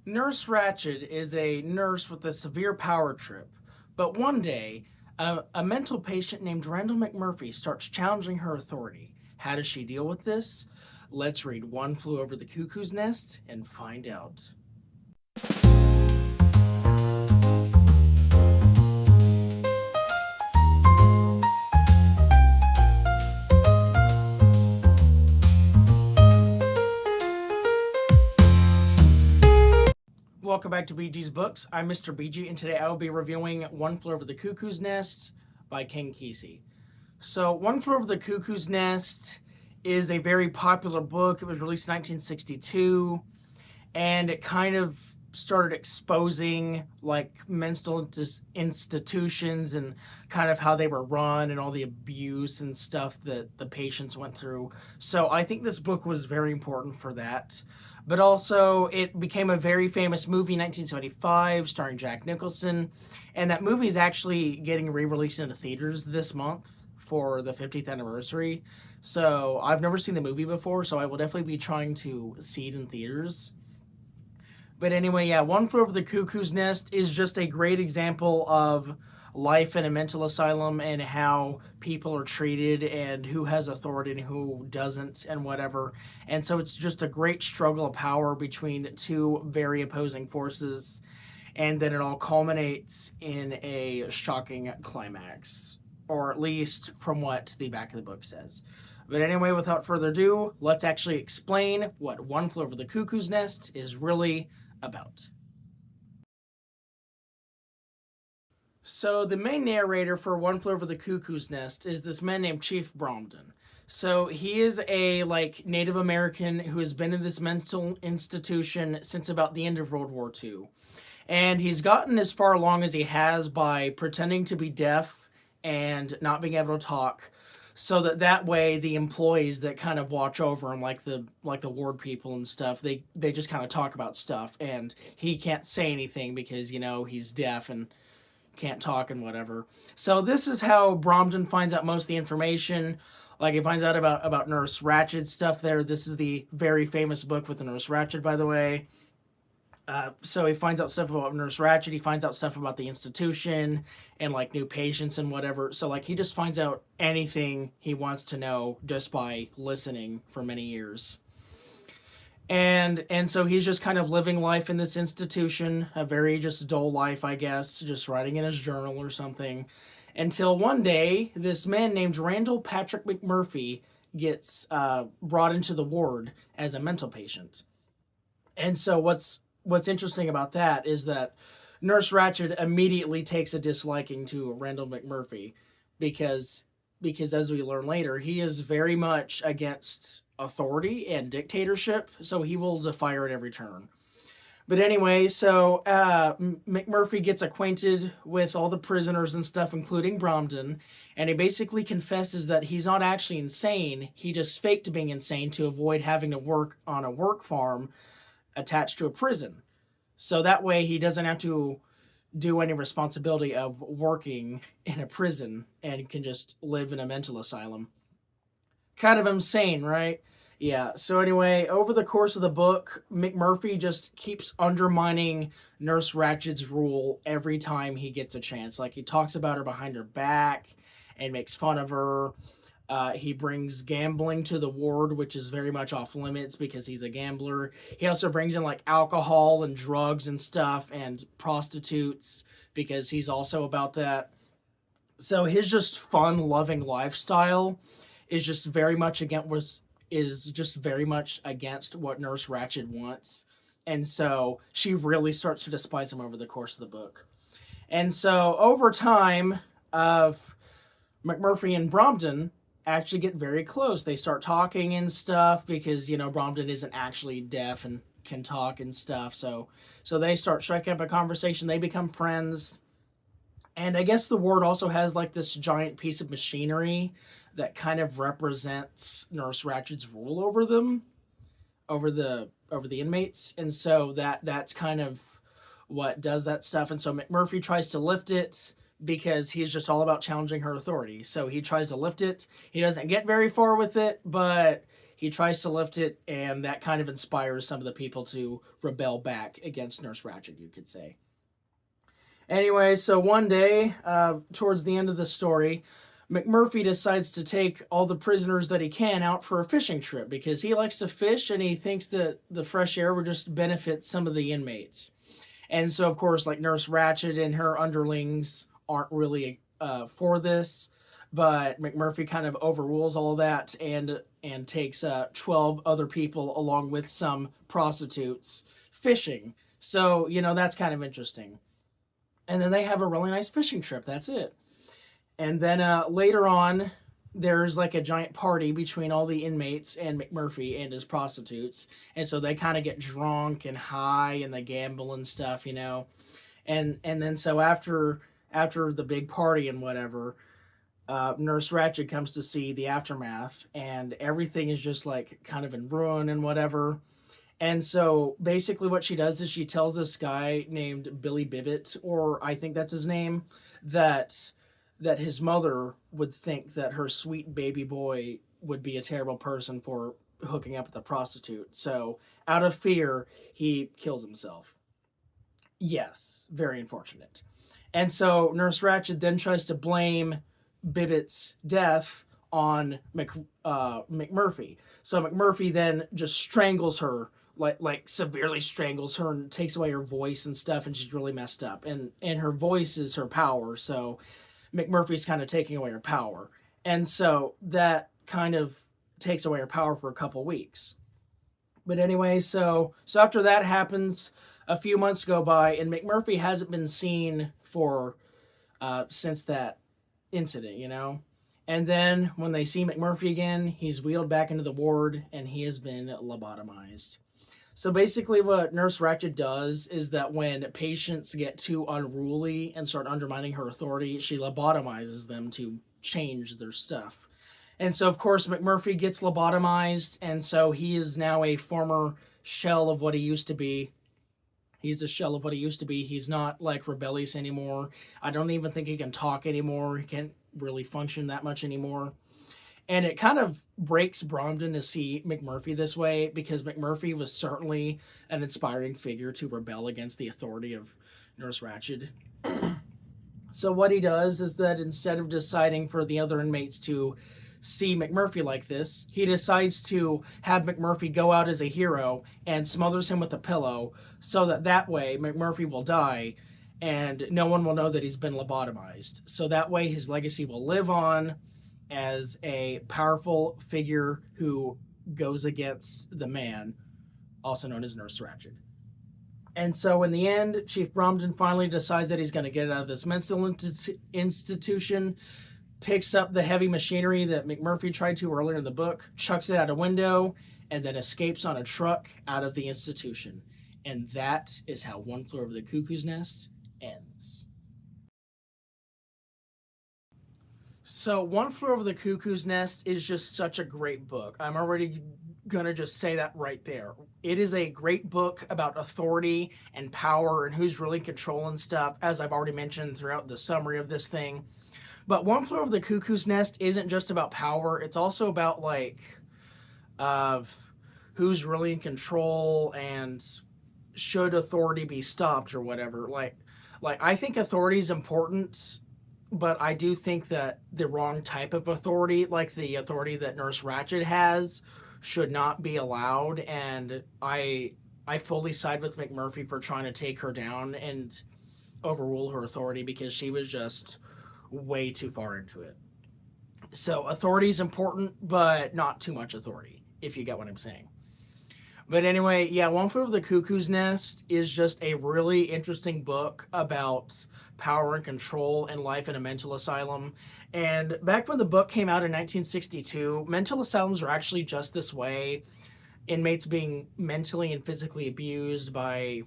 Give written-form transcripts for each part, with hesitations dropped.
Nurse Ratched is a nurse with a severe power trip, but one day, a mental patient named Randall McMurphy starts challenging her authority. How does she deal with this? Let's read One Flew Over the Cuckoo's Nest and find out. Welcome back to BG's Books. I'm Mr. BG, and today I will be reviewing One Flew Over the Cuckoo's Nest by Ken Kesey. So, One Flew Over the Cuckoo's Nest is a very popular book. It was released in 1962, and it kind of started exposing like mental institutions and kind of how they were run and all the abuse and stuff that the patients went through. So I think this book was very important for that. But also, it became a very famous movie in 1975 starring Jack Nicholson. And that movie is actually getting re-released into theaters this month for the 50th anniversary. So I've never seen the movie before, so I will definitely be trying to see it in theaters. But anyway, yeah, One Flew Over the Cuckoo's Nest is just a great example of life in a mental asylum and how people are treated and who has authority and who doesn't and whatever. And so it's just a great struggle of power between two very opposing forces. And then it all culminates in a shocking climax, or at least from what the back of the book says. But anyway, without further ado, let's actually explain what One Flew Over the Cuckoo's Nest is really about. So the main narrator for One Flew Over the Cuckoo's Nest is this man named Chief Bromden. So he is a Native American who has been in this mental institution since about the end of World War II. And he's gotten as far along as he has by pretending to be deaf and not being able to talk, so that way the employees that kind of watch over him, like the ward people and stuff, they just kind of talk about stuff, and he can't say anything because he's deaf and can't talk and whatever. So this is how Bromden finds out most of the information. Like, he finds out about Nurse Ratched stuff there. This is the very famous book with the Nurse Ratched, by the way. So he finds out stuff about Nurse Ratched. He finds out stuff about the institution and new patients and whatever. So he just finds out anything he wants to know just by listening for many years. And so he's just kind of living life in this institution, a very just dull life, I guess, just writing in his journal or something, until one day this man named Randall Patrick McMurphy gets brought into the ward as a mental patient. And so what's interesting about that is that Nurse Ratched immediately takes a disliking to Randall McMurphy because as we learn later, he is very much against authority and dictatorship, so he will defy her at every turn. But anyway, so McMurphy gets acquainted with all the prisoners and stuff, including Bromden, and he basically confesses that he's not actually insane. He just faked being insane to avoid having to work on a work farm attached to a prison. So that way he doesn't have to do any responsibility of working in a prison and can just live in a mental asylum. Kind of insane, right? Yeah, so anyway, over the course of the book, McMurphy just keeps undermining Nurse Ratched's rule every time he gets a chance. He talks about her behind her back and makes fun of her. He brings gambling to the ward, which is very much off limits because he's a gambler. He also brings in alcohol and drugs and stuff and prostitutes because he's also about that. So his just fun-loving lifestyle is just very much against what Nurse Ratched wants. And so she really starts to despise him over the course of the book. And so over time, McMurphy and Bromden actually get very close. They start talking and stuff because, Bromden isn't actually deaf and can talk and stuff. So they start striking up a conversation. They become friends. And I guess the ward also has this giant piece of machinery that kind of represents Nurse Ratched's rule over them, over the inmates. And so that's kind of what does that stuff. And so McMurphy tries to lift it because he's just all about challenging her authority. So he tries to lift it. He doesn't get very far with it, but he tries to lift it, and that kind of inspires some of the people to rebel back against Nurse Ratched, you could say. Anyway, so one day, towards the end of the story, McMurphy decides to take all the prisoners that he can out for a fishing trip because he likes to fish and he thinks that the fresh air would just benefit some of the inmates. And so, of course, like Nurse Ratched and her underlings aren't really for this, but McMurphy kind of overrules all of that and takes 12 other people along with some prostitutes fishing. So, that's kind of interesting. And then they have a really nice fishing trip. That's it. And then later on, there's like a giant party between all the inmates and McMurphy and his prostitutes. And so they kind of get drunk and high and they gamble and stuff, And then so after the big party and whatever, Nurse Ratched comes to see the aftermath, and everything is just like kind of in ruin and whatever. And so basically what she does is she tells this guy named Billy Bibbit, or I think that's his name, that his mother would think that her sweet baby boy would be a terrible person for hooking up with a prostitute. So out of fear, he kills himself. Yes, very unfortunate. And so Nurse Ratched then tries to blame Bibbit's death on McMurphy. So McMurphy then just strangles her, like severely strangles her and takes away her voice and stuff, and she's really messed up. And her voice is her power, so McMurphy's kind of taking away her power. And so that kind of takes away her power for a couple weeks. But anyway, so after that happens, a few months go by, and McMurphy hasn't been seen for since that incident, And then when they see McMurphy again, he's wheeled back into the ward and he has been lobotomized. So basically what Nurse Ratched does is that when patients get too unruly and start undermining her authority, she lobotomizes them to change their stuff. And so, of course, McMurphy gets lobotomized, and so he is now a former shell of what he used to be. He's a shell of what he used to be. He's not, like, rebellious anymore. I don't even think he can talk anymore. He can't really function that much anymore. And it kind of breaks Bromden to see McMurphy this way, because McMurphy was certainly an inspiring figure to rebel against the authority of Nurse Ratched. So what he does is that instead of deciding for the other inmates to see McMurphy like this, he decides to have McMurphy go out as a hero and smothers him with a pillow so that way McMurphy will die and no one will know that he's been lobotomized. So that way his legacy will live on as a powerful figure who goes against the man, also known as Nurse Ratched. And so in the end, Chief Bromden finally decides that he's going to get out of this mental institution, picks up the heavy machinery that McMurphy tried to earlier in the book, chucks it out a window, and then escapes on a truck out of the institution. And that is how One Flew Over the Cuckoo's Nest ends. So One Flew Over the Cuckoo's Nest is just such a great book. I'm already gonna just say that right there. It is a great book about authority and power and who's really controlling stuff, as I've already mentioned throughout the summary of this thing. But One Flew Over the Cuckoo's Nest isn't just about power. It's also about who's really in control and should authority be stopped or whatever. Like I think authority is important, but I do think that the wrong type of authority, like the authority that Nurse Ratched has, should not be allowed. And I fully side with McMurphy for trying to take her down and overrule her authority, because she was just way too far into it. So authority is important, but not too much authority, if you get what I'm saying. But anyway, yeah, One Flew Over the Cuckoo's Nest is just a really interesting book about power and control and life in a mental asylum. And back when the book came out in 1962, mental asylums were actually just this way. Inmates being mentally and physically abused by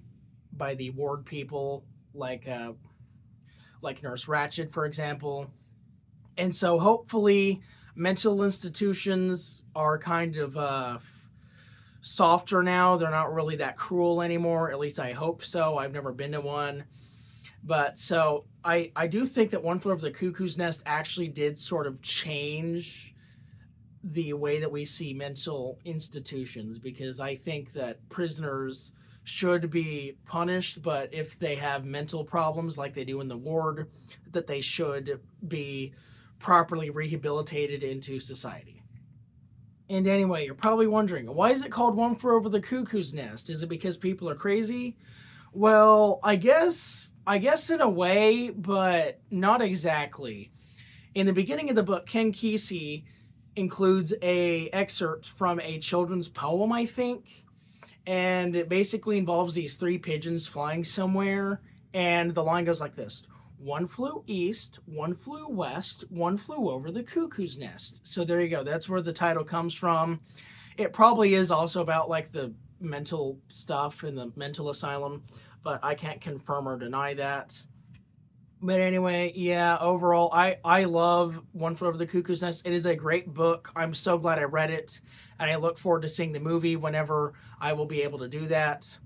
the ward people, like Nurse Ratched, for example. And so hopefully mental institutions are kind of softer now. They're not really that cruel anymore. At least I hope so. I've never been to one. But so I do think that One Flew Over the Cuckoo's Nest actually did sort of change the way that we see mental institutions, because I think that prisoners should be punished, but if they have mental problems like they do in the ward, that they should be properly rehabilitated into society. And anyway, you're probably wondering, why is it called One Flew Over the Cuckoo's Nest? Is it because people are crazy? Well, I guess in a way, but not exactly. In the beginning of the book, Ken Kesey includes a excerpt from a children's poem, I think, and it basically involves these three pigeons flying somewhere, and the line goes like this: one flew east, one flew west, one flew over the cuckoo's nest. So there you go. That's where the title comes from. It probably is also about like the mental stuff in the mental asylum, but I can't confirm or deny that. But anyway, yeah, overall, I love One Flew Over the Cuckoo's Nest. It is a great book. I'm so glad I read it, and I look forward to seeing the movie whenever I will be able to do that.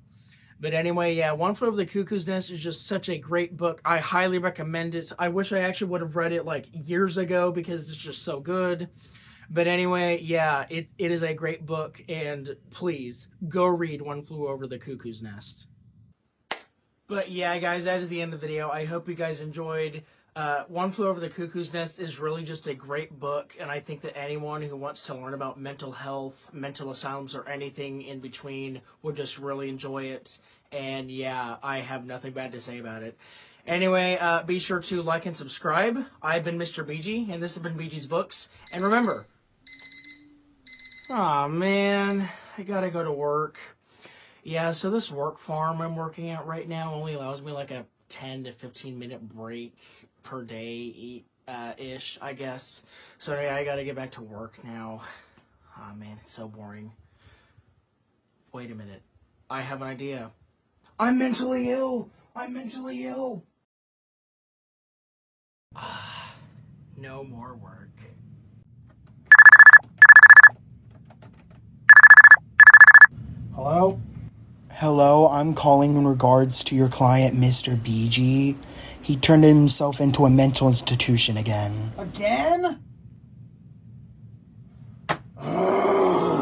But anyway, yeah, One Flew Over the Cuckoo's Nest is just such a great book. I highly recommend it. I wish I actually would have read it like years ago because it's just so good. But anyway, yeah, it is a great book, and please go read One Flew Over the Cuckoo's Nest. But yeah, guys, that is the end of the video. I hope you guys enjoyed. One Flew Over the Cuckoo's Nest is really just a great book, and I think that anyone who wants to learn about mental health, mental asylums, or anything in between would just really enjoy it. And yeah, I have nothing bad to say about it. Anyway, be sure to like and subscribe. I've been Mr. BG, and this has been BG's Books. And remember, aw man, I gotta go to work. Yeah, so this work farm I'm working at right now only allows me like a 10 to 15 minute break per day ish, I guess. So yeah, I gotta get back to work now. Oh man, it's so boring. Wait a minute. I have an idea. I'm mentally ill! I'm mentally ill! No more work. Hello? Hello, I'm calling in regards to your client, Mr. BG. He turned himself into a mental institution again. Again? Ugh.